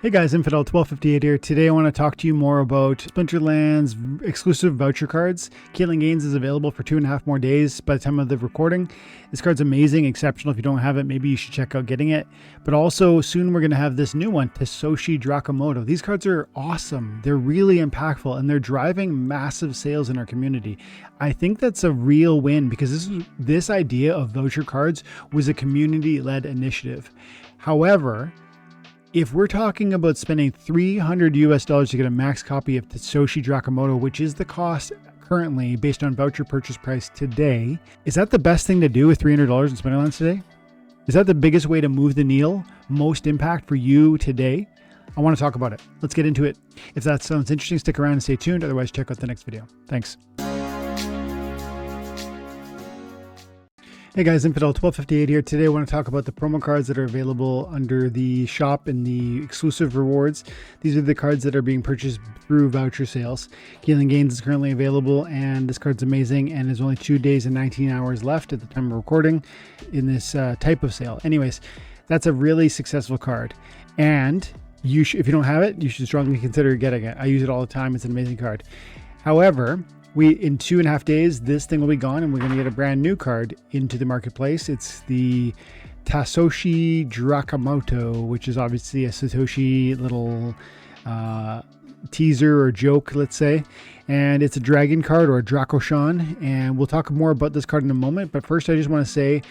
Hey guys, Infidel1258 here. Today I want to talk to you more about Splinterlands exclusive voucher cards. Kelan Gaines is available for 2.5 more days by the time of the recording. This card's amazing, exceptional. If you don't have it, maybe you should check out getting it. But also soon we're going to have this new one, Tasoshi Drakamoto. These cards are awesome. They're really impactful and they're driving massive sales in our community. I think that's a real win because this idea of voucher cards was a community-led initiative. However, if we're talking about spending $300 to get a max copy of Tasoshi Drakamoto, which is the cost currently based on voucher purchase price today, is that the best thing to do with $300 in Splinterlands today? Is that the biggest way to move the needle, most impact for you today? I want to talk about it. Let's get into it. If that sounds interesting, stick around and stay tuned. Otherwise, check out the next video. Thanks. Hey guys, Infidel1258 here. Today I want to talk about the promo cards that are available under the shop and the exclusive rewards. These are the cards that are being purchased through voucher sales. Kelan Gaines is currently available and this card's amazing and there's only 2 days and 19 hours left at the time of recording in this type of sale. Anyways, that's a really successful card. And if you don't have it, you should strongly consider getting it. I use it all the time. It's an amazing card. However, in 2.5 days, this thing will be gone and we're going to get a brand new card into the marketplace. It's the Tasoshi Drakamoto, which is obviously a Satoshi little teaser or joke, let's say. And it's a dragon card or a Drakoshan. And we'll talk more about this card in a moment. But first, I just want to say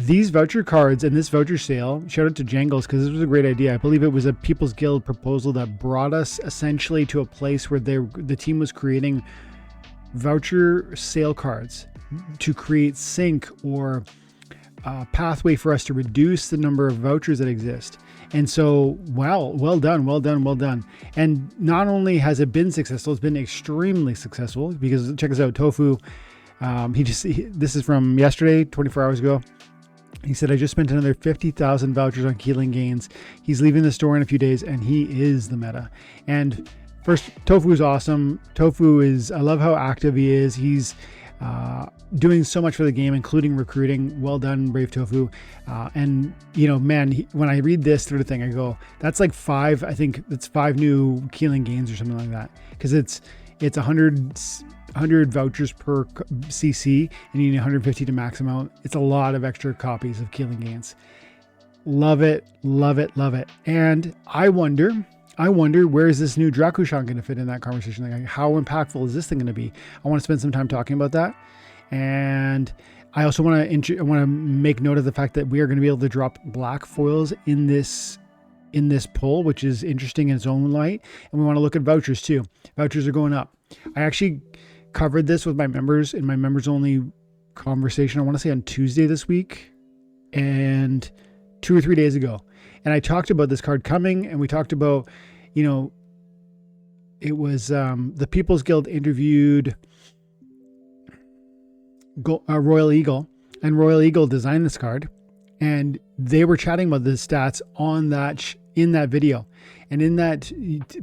these voucher cards and this voucher sale, shout out to Jangles because this was a great idea. I believe it was a People's Guild proposal that brought us essentially to a place where the team was creating voucher sale cards to create sync or a pathway for us to reduce the number of vouchers that exist. And so, well done. And not only has it been successful, it's been extremely successful because check this out, Tofu. This is from yesterday, 24 hours ago. He said, I just spent another 50,000 vouchers on Kelan Gaines. He's leaving the store in a few days and he is the meta. And first, Tofu is awesome. I love how active he is. He's doing so much for the game, including recruiting. Well done, Brave Tofu. And you know, man, when I read this through the thing, I go, that's like 5, I think it's 5 new Kelan Gaines or something like that. Because it's 100 vouchers per CC and you need 150 to max them out. It's a lot of extra copies of Kelan Gaines. Love it. And I wonder where is this new Drakoshan going to fit in that conversation? Like, how impactful is this thing going to be? I want to spend some time talking about that. And I also want to make note of the fact that we are going to be able to drop black foils in this pull, which is interesting in its own light. And we want to look at vouchers too. Vouchers are going up. I actually covered this with my members in my members only conversation, I want to say on Tuesday this week and 2 or 3 days ago. And I talked about this card coming and we talked about, you know, it was the People's Guild interviewed Royal Eagle, and Royal Eagle designed this card and they were chatting about the stats on that in that video. And in that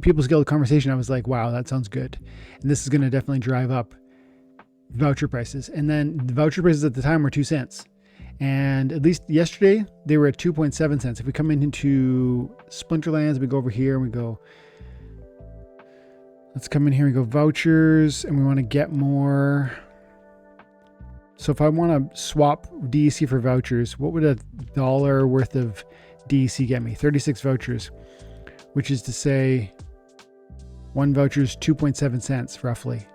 People's Guild conversation, I was like, wow, that sounds good. And this is going to definitely drive up voucher prices. And then the voucher prices at the time were 2 cents. And at least yesterday, they were at 2.7 cents. If we come into Splinterlands, we go over here and we go, let's come in here and go vouchers and we want to get more. So if I want to swap DEC for vouchers, what would $1 worth of DEC get me? 36 vouchers. Which is to say, one voucher is 2.7 cents, roughly.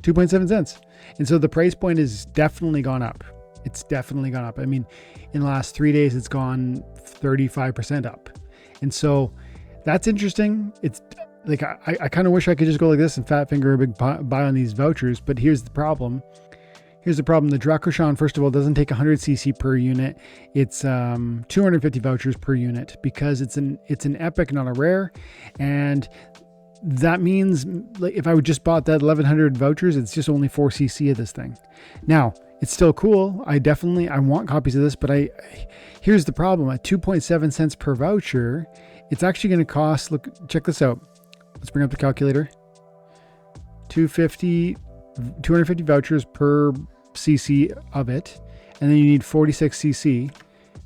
2.7 cents. And so the price point is definitely gone up. It's definitely gone up. I mean, in the last 3 days, it's gone 35% up. And so that's interesting. It's like, I kind of wish I could just go like this and fat finger a big buy on these vouchers. But here's the problem. The Drakoshan, first of all, doesn't take 100 CC per unit. It's 250 vouchers per unit because it's an epic, not a rare. And that means like, if I would just bought that 1100 vouchers, it's just only 4 CC of this thing. Now, it's still cool. I want copies of this, but here's the problem. At 2.7 cents per voucher, it's actually going to cost, look, check this out. Let's bring up the calculator. 250 vouchers per CC of it, and then you need 46 CC.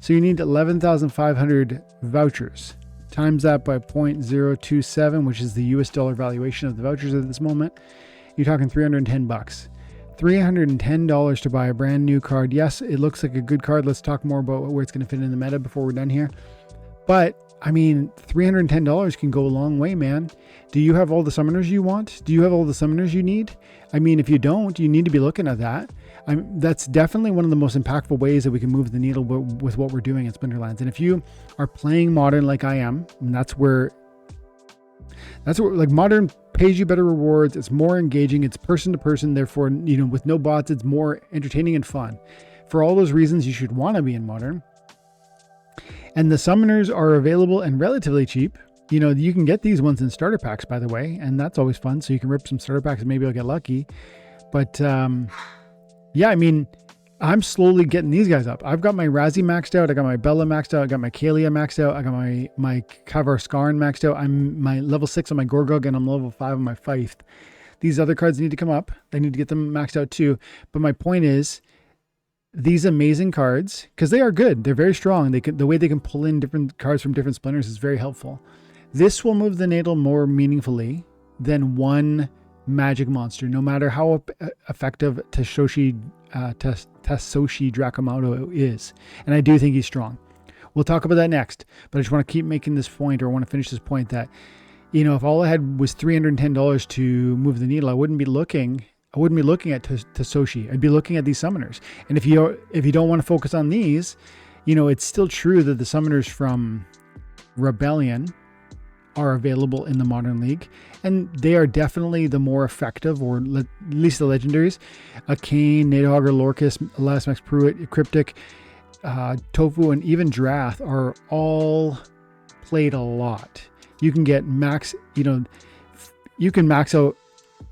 So you need 11,500 vouchers. Times that by 0.027, which is the US dollar valuation of the vouchers at this moment. You're talking 310 bucks. $310 to buy a brand new card. Yes, it looks like a good card. Let's talk more about where it's going to fit in the meta before we're done here. But I mean, $310 can go a long way, man. Do you have all the summoners you want? Do you have all the summoners you need? I mean, if you don't, you need to be looking at that. That's definitely one of the most impactful ways that we can move the needle with what we're doing at Splinterlands. And if you are playing Modern like I am, and that's where like Modern pays you better rewards. It's more engaging. It's person to person. Therefore, you know, with no bots, it's more entertaining and fun. For all those reasons, you should want to be in Modern. And the summoners are available and relatively cheap. You know, you can get these ones in starter packs, by the way, and that's always fun. So you can rip some starter packs and maybe I'll get lucky. But yeah, I mean, I'm slowly getting these guys up. I've got my Razzie maxed out. I got my Bella maxed out. I got my Kalia maxed out. I got my Kavar Skarn maxed out. I'm my level 6 on my Gorgug and I'm level 5 on my Fife. These other cards need to come up. I need to get them maxed out too. But my point is, these amazing cards, because they are good, they're very strong. The way they can pull in different cards from different splinters is very helpful. This will move the needle more meaningfully than one magic monster, no matter how effective Tasoshi Drakamoto is. And I do think he's strong. We'll talk about that next, but I just want to keep making this point, or I want to finish this point that, you know, if all I had was $310 to move the needle, I wouldn't be looking at Tasoshi. I'd be looking at these summoners. And if you don't want to focus on these, you know, it's still true that the summoners from Rebellion are available in the Modern League, and they are definitely the more effective, or at least the legendaries. A Kane, Nadahogger, Lorcus, Last Max Pruitt, Cryptic, Tofu, and even Drath are all played a lot. You can get max, you know, you can max out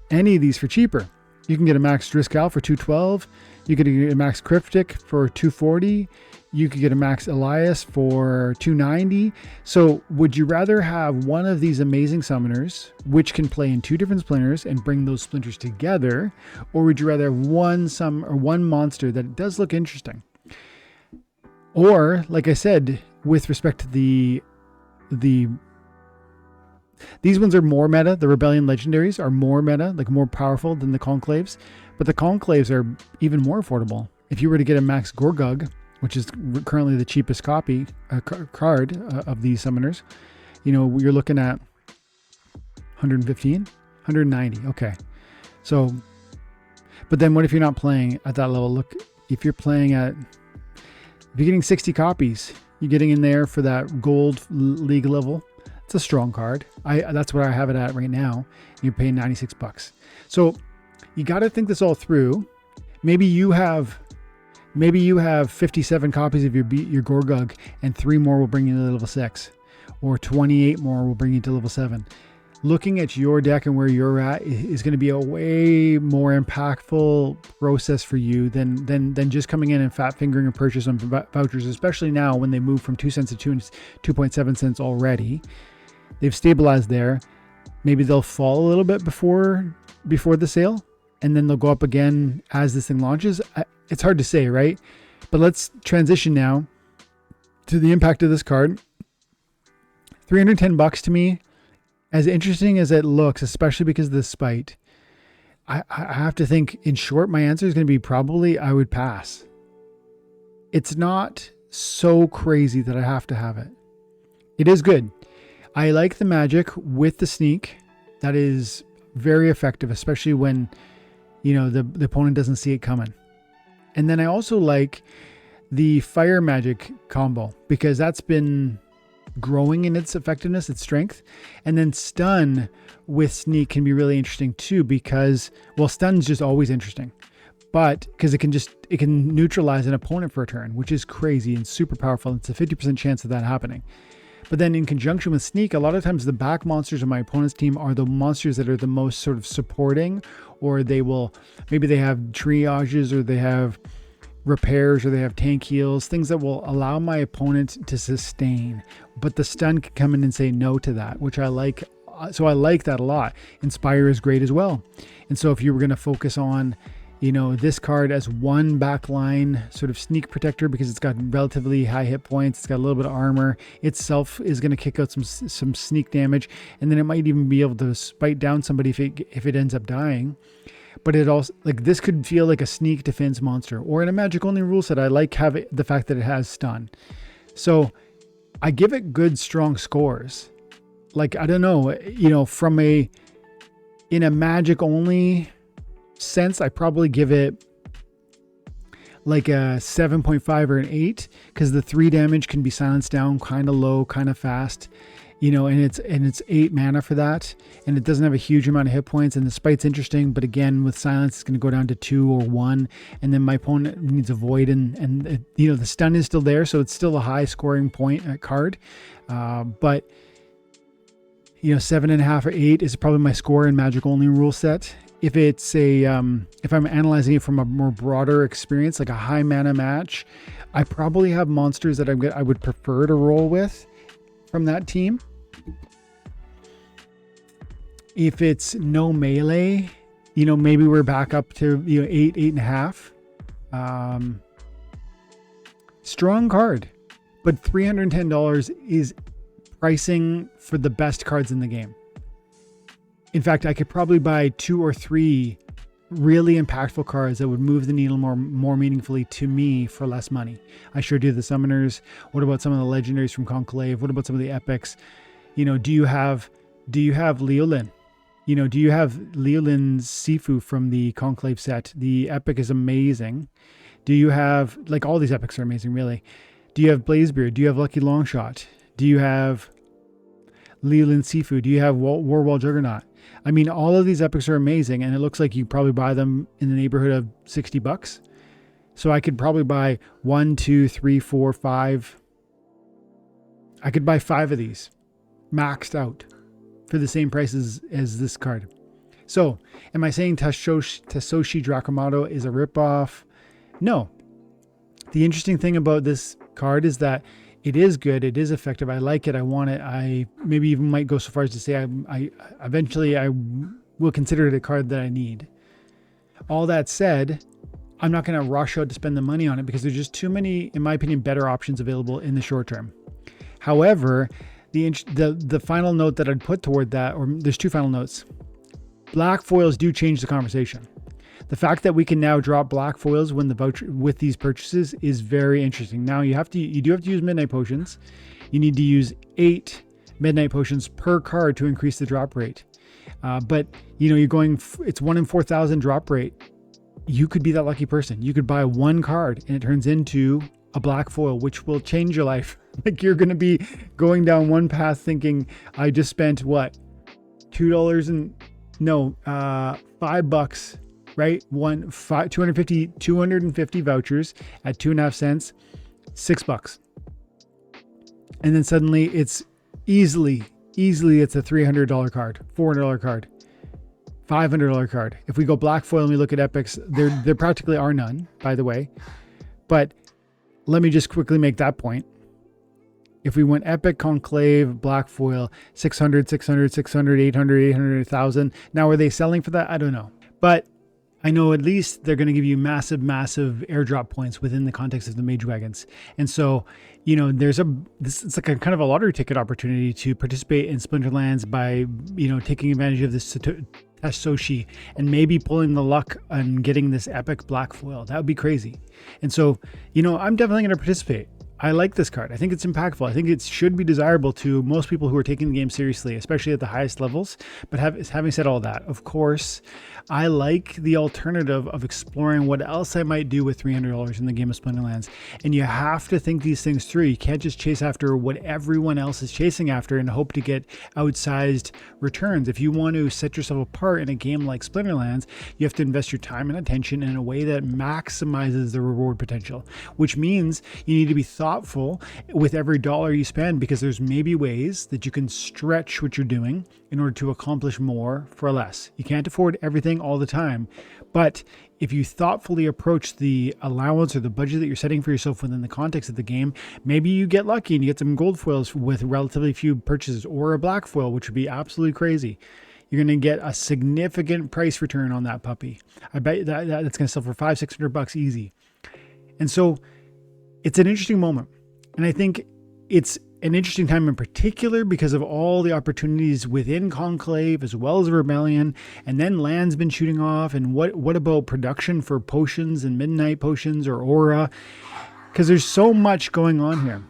any of these for cheaper. You can get a max Driscoll for 212. You could get a max Cryptic for 240. You could get a max Elias for 290. So would you rather have one of these amazing summoners, which can play in two different splinters and bring those splinters together? Or would you rather have one monster that does look interesting? Or, like I said, with respect to these ones are more meta. The Rebellion legendaries are more meta, like more powerful than the Conclaves. But the Conclaves are even more affordable. If you were to get a max Gorgug, which is currently the cheapest card of these summoners, you know, you're looking at 115, 190. Okay. So, but then what if you're not playing at that level? Look, if you're getting 60 copies, you're getting in there for that gold league level. It's a strong card. That's what I have it at right now. You're paying 96 bucks. So you got to think this all through. Maybe you have 57 copies of your Gorgug, and 3 more will bring you to level 6, or 28 more will bring you to level 7. Looking at your deck and where you're at is going to be a way more impactful process for you than just coming in and fat fingering a purchase on vouchers, especially now when they move from 2 cents to 2.7 cents already. They've stabilized there. Maybe they'll fall a little bit before the sale, and then they'll go up again as this thing launches. It's hard to say, right? But let's transition now to the impact of this card. 310 bucks to me, as interesting as it looks, especially because of the spite, I have to think, in short, my answer is going to be probably I would pass. It's not so crazy that I have to have it. It is good. I like the magic with the sneak. That is very effective, especially when, you know, the opponent doesn't see it coming. And then I also like the fire magic combo, because that's been growing in its effectiveness, its strength. And then stun with sneak can be really interesting too, because, well, stun's just always interesting, but because it can neutralize an opponent for a turn, which is crazy and super powerful. It's a 50% chance of that happening. But then in conjunction with sneak, a lot of times the back monsters of my opponent's team are the monsters that are the most sort of supporting, or maybe they have triages, or they have repairs, or they have tank heals, things that will allow my opponent to sustain. But the stun can come in and say no to that, which I like. So I like that a lot. Inspire is great as well. And so if you were going to focus on, this card as one backline sort of sneak protector because it's got relatively high hit points. It's got a little bit of armor. Itself is going to kick out some sneak damage, and then it might even be able to spite down somebody if it ends up dying. But it also, like, this could feel like a sneak defense monster. Or in a magic only rule set, I like having the fact that it has stun. So I give it good strong scores. Like, I don't know, in a magic only sense, I probably give it like a 7.5 or an 8 because the 3 damage can be silenced down kind of low, kind of fast, and it's 8 mana for that, and it doesn't have a huge amount of hit points, and the spite's interesting, but again with silence it's going to go down to 2 or 1, and then my opponent needs a void, and the stun is still there, so it's still a high scoring point card, but 7.5 or 8 is probably my score in magic only rule set. If it's if I'm analyzing it from a more broader experience, like a high mana match, I probably have monsters that I would prefer to roll with from that team. If it's no melee, maybe we're back up to 8, 8.5. Strong card, but $310 is pricing for the best cards in the game. In fact, I could probably buy 2 or 3 really impactful cards that would move the needle more meaningfully to me for less money. I sure do the summoners. What about some of the legendaries from Conclave? What about some of the epics? Do you have Leolin? Do you have Leolin's Sifu from the Conclave set? The epic is amazing. Do you have, like, all these epics are amazing, really. Do you have Blazebeard? Do you have Lucky Longshot? Do you have Leolin Sifu? Do you have Warwall Juggernaut? I mean, all of these epics are amazing, and it looks like you probably buy them in the neighborhood of $60. So I could probably buy 1, 2, 3, 4, 5. I could buy 5 of these maxed out for the same price as this card. So am I saying Tasoshi Drakamoto is a ripoff? No. The interesting thing about this card is that it is good. It is effective. I like it. I want it. I maybe even might go so far as to say I eventually will consider it a card that I need. All that said, I'm not going to rush out to spend the money on it because there's just too many, in my opinion, better options available in the short term. However, the final note that I'd put toward that, or there's 2 final notes. Black foils do change the conversation. The fact that we can now drop black foils when the voucher with these purchases is very interesting. Now you do have to use midnight potions. You need to use 8 midnight potions per card to increase the drop rate. But you're going, it's 1 in 4,000 drop rate. You could be that lucky person. You could buy 1 card and it turns into a black foil, which will change your life. Like, you're going to be going down one path thinking, I just spent what? $2 and no, $5. Right? 250 vouchers at 2.5 cents, $6. And then suddenly it's easily it's a $300 card, $400 card, $500 card. If we go black foil and we look at epics, there practically are none, by the way. But let me just quickly make that point. If we went epic, conclave, black foil, 600, 600, 600, 800, 800, 1,000. Now, are they selling for that? I don't know. But I know at least they're going to give you massive airdrop points within the context of the mage wagons. And so, it's like a kind of a lottery ticket opportunity to participate in Splinterlands by, taking advantage of this Tasoshi and maybe pulling the luck on getting this epic black foil. That would be crazy. And so, I'm definitely going to participate. I like this card. I think it's impactful. I think it should be desirable to most people who are taking the game seriously, especially at the highest levels. But having said all that, of course, I like the alternative of exploring what else I might do with $300 in the game of Splinterlands. And you have to think these things through. You can't just chase after what everyone else is chasing after and hope to get outsized returns. If you want to set yourself apart in a game like Splinterlands, you have to invest your time and attention in a way that maximizes the reward potential, which means you need to be thoughtful with every dollar you spend, because there's maybe ways that you can stretch what you're doing in order to accomplish more for less. You can't afford everything all the time, but if you thoughtfully approach the allowance or the budget that you're setting for yourself within the context of the game, maybe you get lucky and you get some gold foils with relatively few purchases, or a black foil, which would be absolutely crazy. you're going to get a significant price return on that puppy. I bet that's going to sell for $500-600 easy. And so it's an interesting moment. And I think it's an interesting time in particular because of all the opportunities within Conclave as well as Rebellion. And then Land's been shooting off. And what about production for potions and midnight potions or aura? Because there's so much going on here.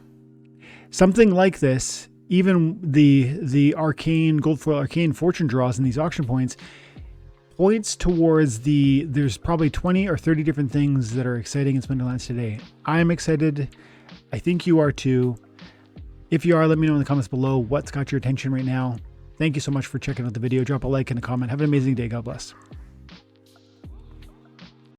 Something like this, even the arcane, gold foil arcane fortune draws in these auction points points towards there's probably 20 or 30 different things that are exciting in Splinterlands today. I'm excited. I think you are too. If you are, let me know in the comments below what's got your attention right now. Thank you so much for checking out the video. Drop a like and a comment. Have an amazing day. God bless.